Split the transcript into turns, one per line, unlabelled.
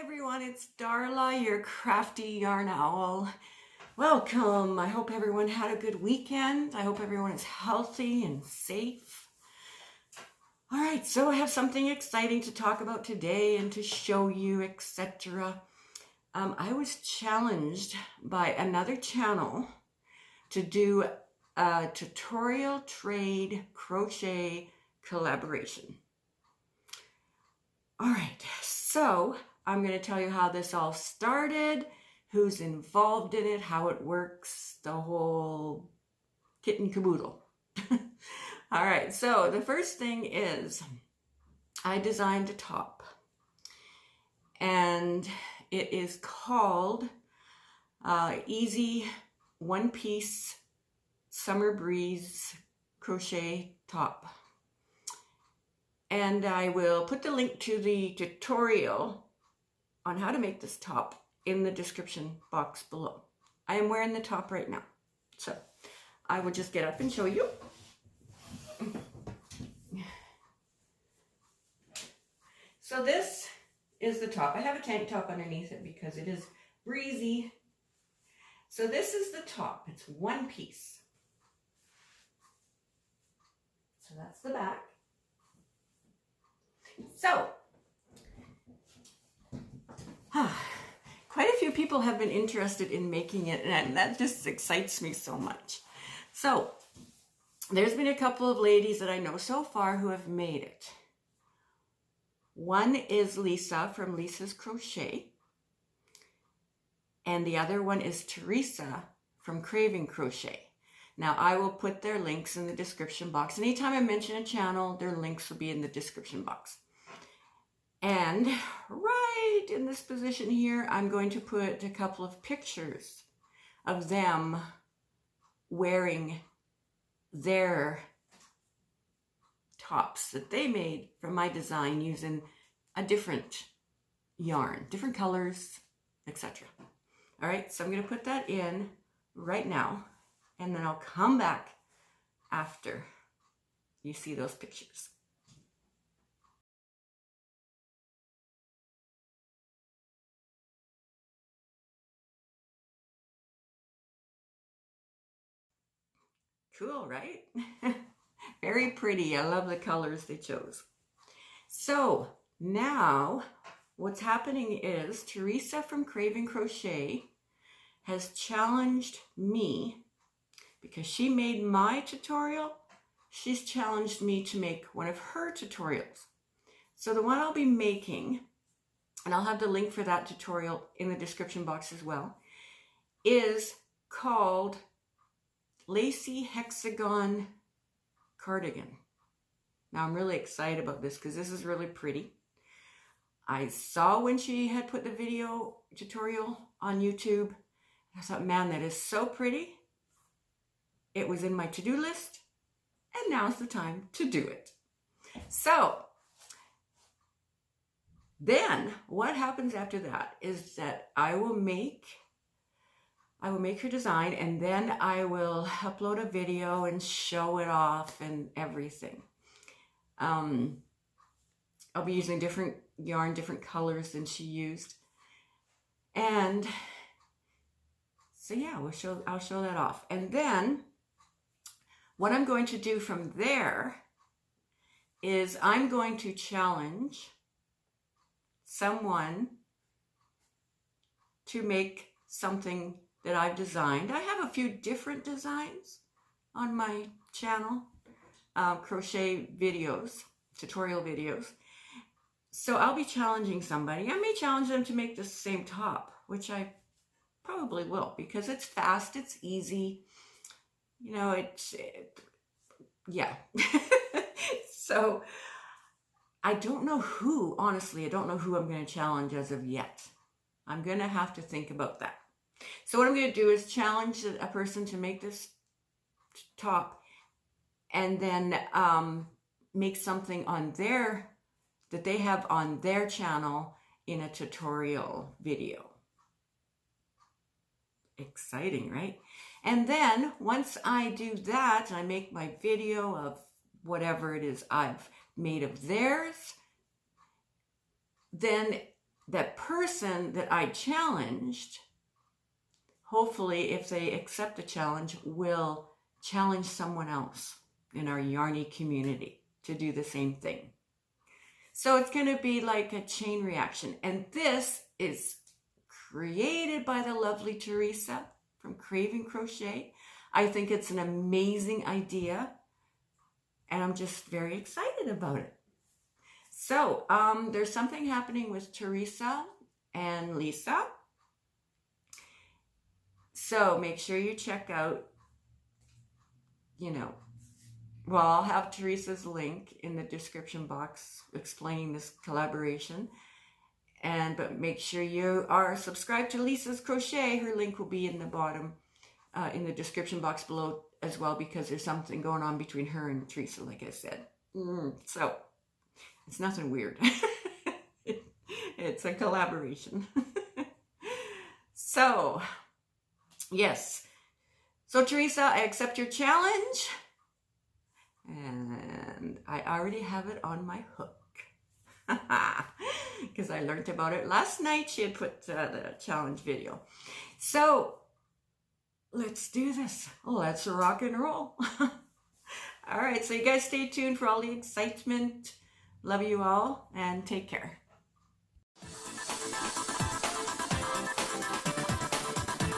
everyone, it's Darla, your crafty yarn owl. Welcome. I hope everyone had a good weekend. I hope everyone is healthy and safe. All right, so I have something exciting to talk about today and to show you, etc. I was challenged by another channel to do a tutorial trade crochet collaboration. All right, so I'm going to tell you how this all started, who's involved in it, how it works, the whole kit and caboodle. All right, so the first thing is I designed a top, and it is called Easy One Piece Summer Breeze Crochet Top. And I will put the link to the tutorial on how to make this top in the description box below. I am wearing the top right now, so I will just get up and show you. So this is the top. I have a tank top underneath it because it is breezy. So this is the top. It's one piece. So that's the back. So, quite a few people have been interested in making it, and that just excites me so much. So, there's been a couple of ladies that I know so far who have made it. One is Lisa from Lisa's Crochet, and the other one is Teresa from Craving Crochet. Now, I will put their links in the description box. Anytime I mention a channel, their links will be in the description box. And right in this position here, I'm going to put a couple of pictures of them wearing their tops that they made from my design using a different yarn, different colors, etc. All right, so I'm going to put that in right now, and then I'll come back after you see those pictures. Cool, right? Very pretty. I love the colors they chose. So now what's happening is Teresa from Craving Crochet has challenged me because she made my tutorial. She's challenged me to make one of her tutorials. So the one I'll be making, and I'll have the link for that tutorial in the description box as well, is called Lacy Hexagon Cardigan. Now I'm really excited about this because this is really pretty. I saw when she had put the video tutorial on YouTube. I thought, man, that is so pretty. It was in my to-do list, and now's the time to do it. So then what happens after that is that I will make her design, and then I will upload a video and show it off and everything. I'll be using different yarn, different colors than she used. And so yeah, I'll show that off. And then what I'm going to do from there is I'm going to challenge someone to make something that I've designed. I have a few different designs on my channel, crochet videos, tutorial videos. So I'll be challenging somebody. I may challenge them to make the same top, which I probably will, because it's fast, it's easy. You know, yeah. So I don't know who, honestly, I don't know who I'm going to challenge as of yet. I'm going to have to think about that. So what I'm going to do is challenge a person to make this top, and then make something on that they have on their channel in a tutorial video. Exciting, right? And then once I do that, and I make my video of whatever it is I've made of theirs, then that person that I challenged, hopefully, if they accept the challenge, will challenge someone else in our Yarny community to do the same thing. So it's going to be like a chain reaction. And this is created by the lovely Teresa from Craving Crochet. I think it's an amazing idea, and I'm just very excited about it. So there's something happening with Teresa and Lisa. So make sure you check out, well, I'll have Teresa's link in the description box explaining this collaboration. But make sure you are subscribed to Lisa's Crochet. Her link will be in the bottom, in the description box below as well, because there's something going on between her and Teresa, like I said. So it's nothing weird. It's a collaboration. So, yes. So Teresa, I accept your challenge. And I already have it on my hook. Because I learned about it last night. She had put the challenge video. So let's do this. Let's rock and roll. All right, so you guys stay tuned for all the excitement. Love you all, and take care.